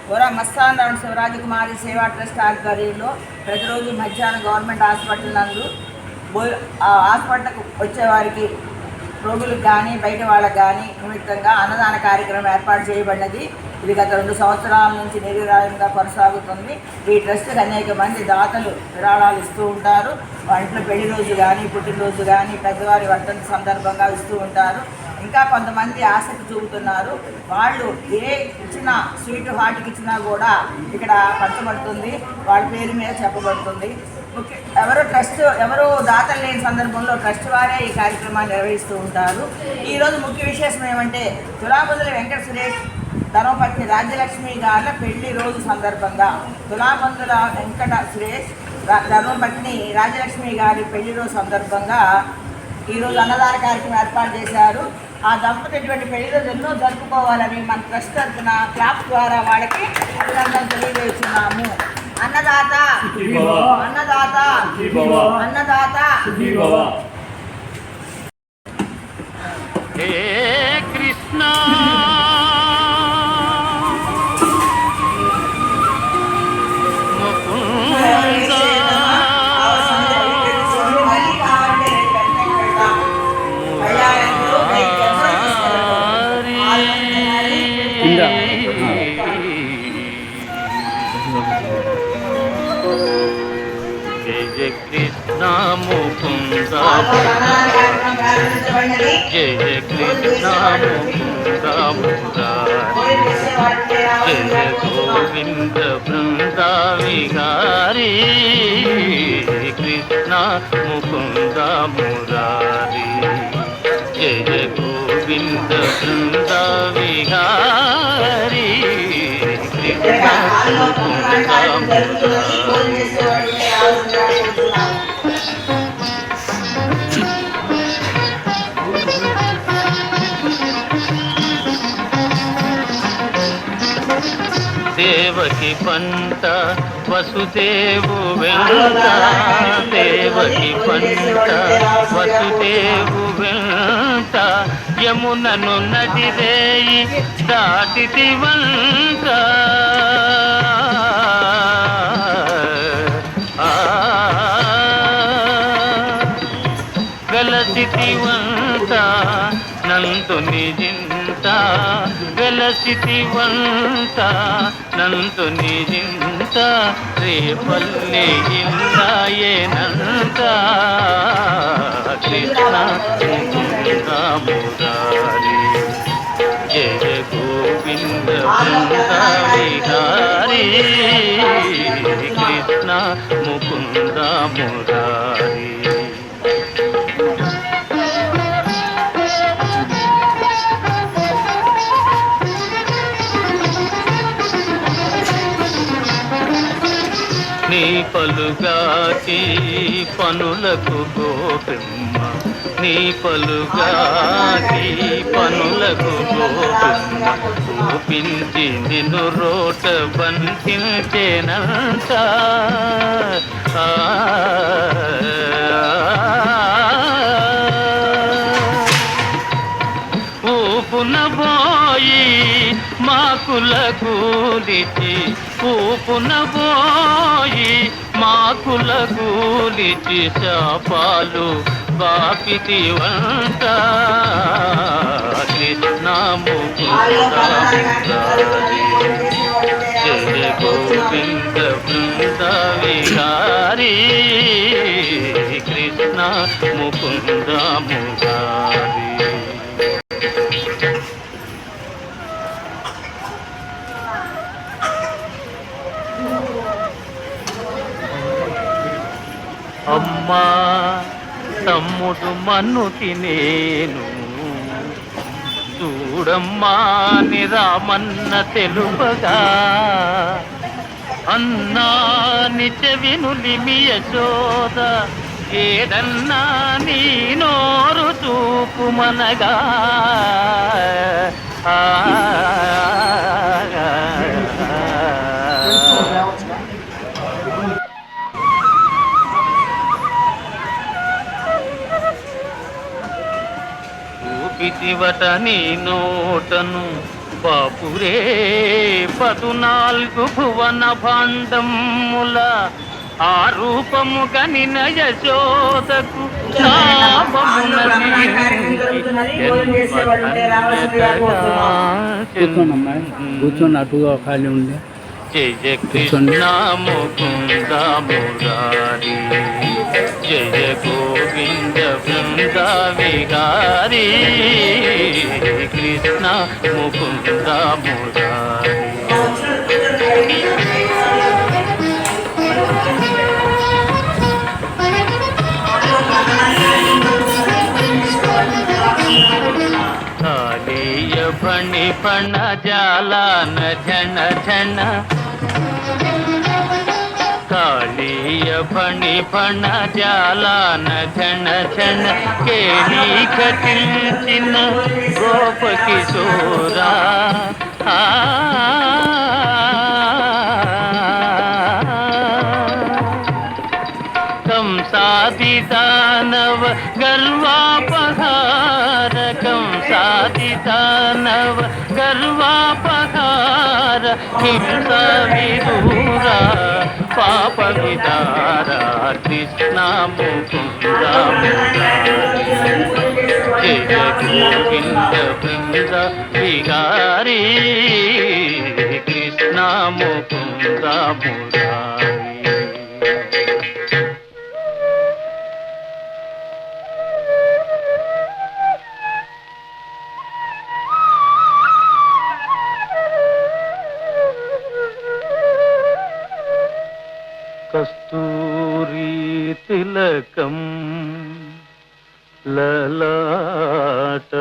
Mastan round శివరాజకుమారి సేవా trust ఆధ్వర్యంలో ప్రతిరోజు మధ్యాహ్నం గవర్నమెంట్ హాస్పిటల్ నందు హాస్పిటల్కి వచ్చేవారికి రోగులకు కానీ బయట వాళ్ళకు కానీ నిమిత్తంగా అన్నదాన కార్యక్రమం ఏర్పాటు చేయబడినది. ఇది గత 2 సంవత్సరాల నుంచి నిరంతరంగా కొనసాగుతుంది. ఈ ట్రస్ట్కి అనేక మంది దాతలు విరాళాలు ఇస్తూ ఉంటారు. ఇంట్లో పెళ్లి రోజు కానీ పుట్టినరోజు కానీ పెద్దవారి వర్ధంతి సందర్భంగా ఇస్తూ ఉంటారు. ఇంకా కొంతమంది ఆసక్తి చూపుతున్నారు. వాళ్ళు ఏ ఇచ్చినా స్వీట్ హార్ట్కి ఇచ్చినా కూడా ఇక్కడ పంచబడుతుంది, వాళ్ళ పేరు మీద చెప్పబడుతుంది. ఎవరు దాతలు లేని సందర్భంలో ట్రస్ట్ వారే ఈ కార్యక్రమాన్ని నిర్వహిస్తూ ఉంటారు. ఈరోజు ముఖ్య విశేషం ఏమంటే తులాబందుల వెంకట సురేష్ ధర్మపత్ని రాజ్యలక్ష్మి గారి పెళ్లి రోజు సందర్భంగా తులాబందుల వెంకట సురేష్ ధర్మపత్ని రాజ్యలక్ష్మి గారి పెళ్లి రోజు సందర్భంగా ఈరోజు అన్నదాన కార్యక్రమం ఏర్పాటు చేశారు. ఆ దంపతి ఇటువంటి పెళ్లి రోజు ఎన్నో జరుపుకోవాలని మన ట్రస్ట్ తరఫున క్లాప్ ద్వారా వాళ్ళకి అభినందనలు తెలియజేస్తున్నాము. అన్నదాత అన్నదాత అన్నదాత. హే కృష్ణ జయ కృష్ణ ముకుంద జయ కృష్ణ ముకుంద మురారి జయ గోవింద బృంద విహారీ కృష్ణ ముకుంద మురారి జయ గోవింద బృంద విహారీ కృష్ణ ముకుంద మురారి. దేవకి పంట వసుదేవు వెంట దేవకి పంట వసుదేవు వెంట యమునను నదిరేయి దాటితి వంట వెలసితి వంట నందుని జింత వెలసితి వంట నందుని జింత రేపల్లి ఇల్లాయేనంత కృష్ణ ముకుంద మురారి జయ గోవింద బృంద విహారీ కృష్ణ ముకుంద మురారి. నీ పలుగాకి పనులకు గోపిమ్మ నీ పలుగాకి పనులకు గోపిమ్మ గోపించి నిన్ను రోట బంధించేనంత ఊపున పోయి మాకుల కూలిచి ఊపున పోయి మాకుల కూలిచి శాపాలు బాపితి వంట కృష్ణ ముకుంద మురారి జయ గోవింద బృంద విహారీ కృష్ణ ముకుంద మురారి. అమ్మా తమ్ముడు మన్నుకి నేను చూడమ్మా నిరామన్న తెలుపగా అన్నా నిత్యవినులిమి యశోద ఏదన్నా నీ నోరు చూపుమనగా ఇటివట నీ నోటను బాపురే 14 భువన భాండముల ఆ రూపము కనిన యశోదకు కూర్చోండి అటుగా ఖాళీ ఉండే జయ కృష్ణ ముకుంద మురారి జయ గోవింద బృంద విహారీ కృష్ణ ముకుంద మురారి కాళీయ ఫణి ఫణ జాలాన ఝణ ఝణ కాళీయ ఫణి ఫణ జాలాన ఝణ ఝణ కేళీ కటిల్చిన గోప కిశోరా కంసాది దానవ గర్వాపహార కంసాది దానవ గర్వాపహార హింస విదూరా పాప విదార కృష్ణ ముకుంద జయ గోవింద బృంద విహారీ కృష్ణ ముకుంద మురారి కస్తూరి తిలకం లలాట